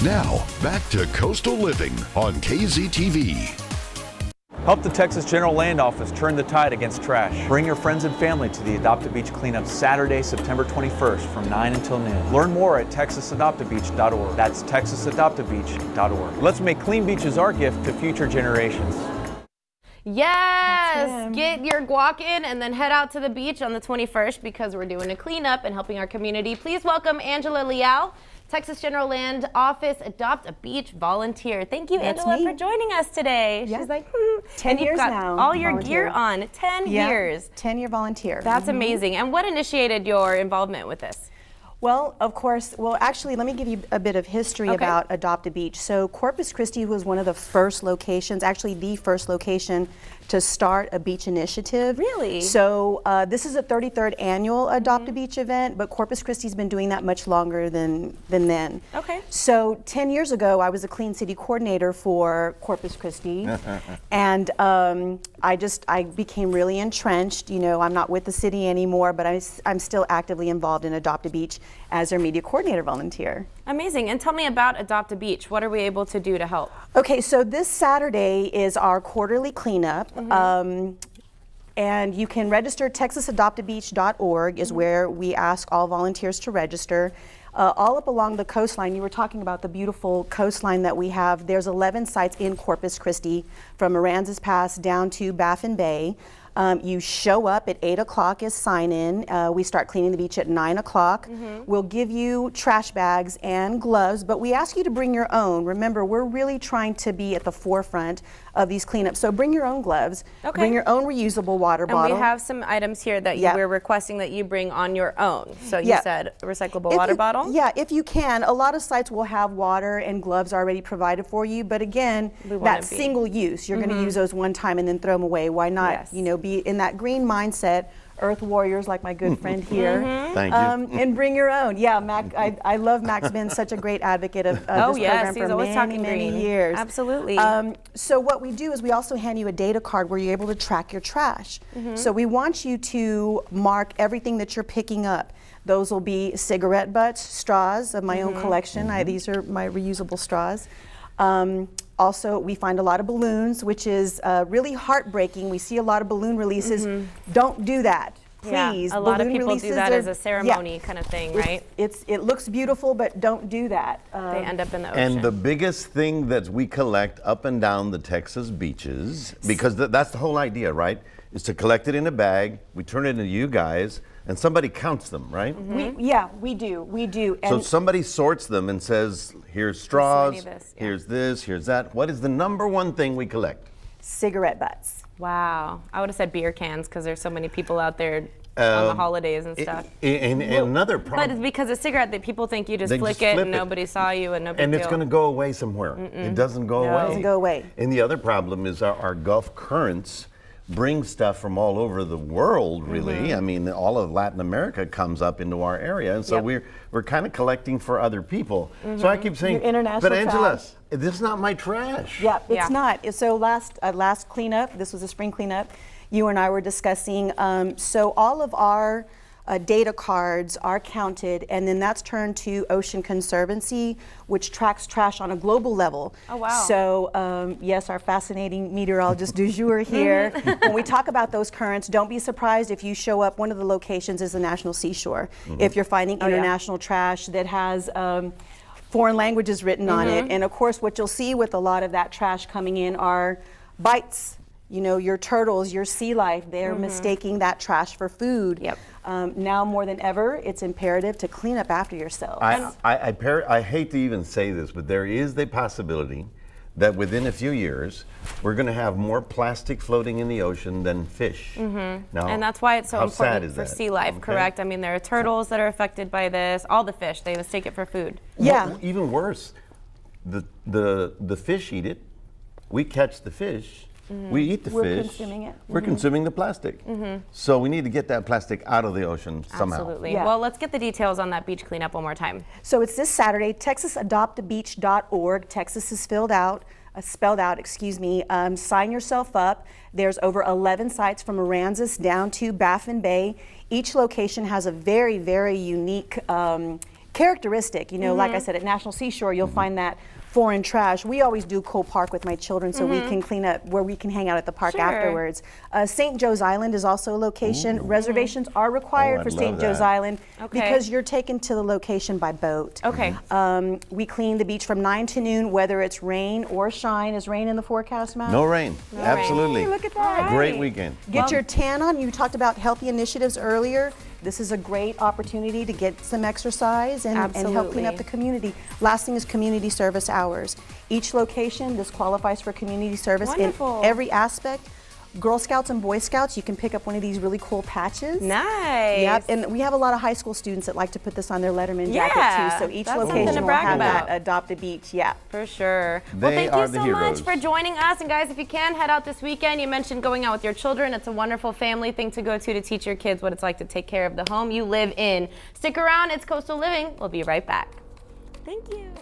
Now, back to Coastal Living on KZTV. Help the Texas General Land Office turn the tide against trash. Bring your friends and family to the Adopt a Beach cleanup Saturday, September 21st from 9 until noon. Learn more at texasadoptabeach.org. That's texasadoptabeach.org. Let's make clean beaches our gift to future generations. Yes! Get your guac in and then head out to the beach on the 21st because we're doing a cleanup and helping our community. Please welcome Angela Leal, Texas General Land Office Adopt a Beach volunteer. Thank you, Angela, for joining us today. Yeah. She's like, 10 years got now. all your volunteer. gear on. 10 years. 10-year volunteer. That's amazing. And what initiated your involvement with this? Well, of course, actually, let me give you a bit of history about Adopt a Beach. So Corpus Christi was one of the first locations, actually the first location to start a beach initiative. Really? So this is a 33rd annual Adopt a Beach event, but Corpus Christi's been doing that much longer than then. Okay. So 10 years ago, I was a Clean City coordinator for Corpus Christi, and I became really entrenched. You know, I'm not with the city anymore, but I'm still actively involved in Adopt a Beach as their media coordinator volunteer. Amazing. And tell me about Adopt a Beach. What are we able to do to help? Okay, so this Saturday is our quarterly cleanup. And you can register. TexasAdoptAbeach.org is where we ask all volunteers to register. All up along the coastline, you were talking about the beautiful coastline that we have. There's 11 sites in Corpus Christi from Aransas Pass down to Baffin Bay. You show up at 8 o'clock is sign-in. We start cleaning the beach at 9 o'clock. We'll give you trash bags and gloves, but we ask you to bring your own. Remember, we're really trying to be at the forefront of these cleanups. So bring your own gloves, bring your own reusable water bottle. And we have some items here that we're requesting that you bring on your own. So you said a recyclable water bottle? Yeah, if you can. A lot of sites will have water and gloves already provided for you, but again, that's single use. You're going to use those one time and then throw them away. Why not, you know, be in that green mindset, earth warriors like my good friend here. Thank you. And bring your own. Yeah, Mac, I love Mac's been such a great advocate of this program for many years. Absolutely. So what we do is we also hand you a data card where you're able to track your trash. So we want you to mark everything that you're picking up. Those will be cigarette butts, straws of my own collection. These are my reusable straws. Also, we find a lot of balloons, which is really heartbreaking. We see a lot of balloon releases. Don't do that, please. Yeah, a lot of people do that as a ceremony kind of thing, right? It looks beautiful, but don't do that. They end up in the ocean. And the biggest thing that we collect up and down the Texas beaches, because that's the whole idea, right? Is to collect it in a bag, we turn it into you guys, and somebody counts them, right? We do. So somebody sorts them and says, here's straws, here's this, here's that. What is the number one thing we collect? Cigarette butts. Wow. I would have said beer cans because there's so many people out there on the holidays and stuff. And another problem. But it's because a cigarette that people think you just flick it and nobody saw you and nobody. And it's going to go away somewhere. It doesn't go away. It doesn't go away. And the other problem is our Gulf currents bring stuff from all over the world, really. I mean, all of Latin America comes up into our area, and so we're kind of collecting for other people. So I keep saying, but Angela, this is not my trash. Yeah, it's not. So last cleanup, this was a spring cleanup, you and I were discussing, so all of our data cards are counted, and then that's turned to Ocean Conservancy, which tracks trash on a global level. Oh, wow. So, yes, our fascinating meteorologist du jour here. When we talk about those currents, don't be surprised if you show up. One of the locations is the National Seashore. If you're finding international trash that has foreign languages written on it, and of course, what you'll see with a lot of that trash coming in are bites. You know, your turtles, your sea life, they're mistaking that trash for food. Now more than ever, it's imperative to clean up after yourself. I hate to even say this, but there is the possibility that within a few years, we're going to have more plastic floating in the ocean than fish. Now, and that's why it's so important for sea life, correct? I mean, there are turtles that are affected by this, all the fish, they mistake it for food. Yeah. Even worse, the fish eat it, we catch the fish, we eat the fish. We're consuming it. We're consuming the plastic. So we need to get that plastic out of the ocetion somehow. Absolutely. Yeah. Well, let's get the details on that beach cleanup one more time. So it's this Saturday, TexasAdoptAbeach.org. Texas is spelled out, excuse me. Sign yourself up. There's over 11 sites from Aransas down to Baffin Bay. Each location has a very, very unique characteristic. You know, like I said, at National Seashore, you'll find that foreign trash. We always do co-park with my children so we can clean up where we can hang out at the park afterwards. St. Joe's Island is also a location. Reservations are required for St. Joe's Island because you're taken to the location by boat. Okay. We clean the beach from 9 to noon, whether it's rain or shine. Is rain in the forecast, Matt? No rain. Absolutely. Hey, look at that. Great weekend. Get your tan on. You talked about healthy initiatives earlier. This is a great opportunity to get some exercise and help clean up the community. Last thing is community service hours. Each location, this qualifies for community service in every aspect. Girl Scouts and Boy Scouts, you can pick up one of these really cool patches. Nice. Yep, and we have a lot of high school students that like to put this on their Letterman jacket too. So each location will have that Adopt a Beach. Yeah, for sure. Well, thank you so much for joining us. And guys, if you can head out this weekend, you mentioned going out with your children. It's a wonderful family thing to go to teach your kids what it's like to take care of the home you live in. Stick around. It's Coastal Living. We'll be right back. Thank you.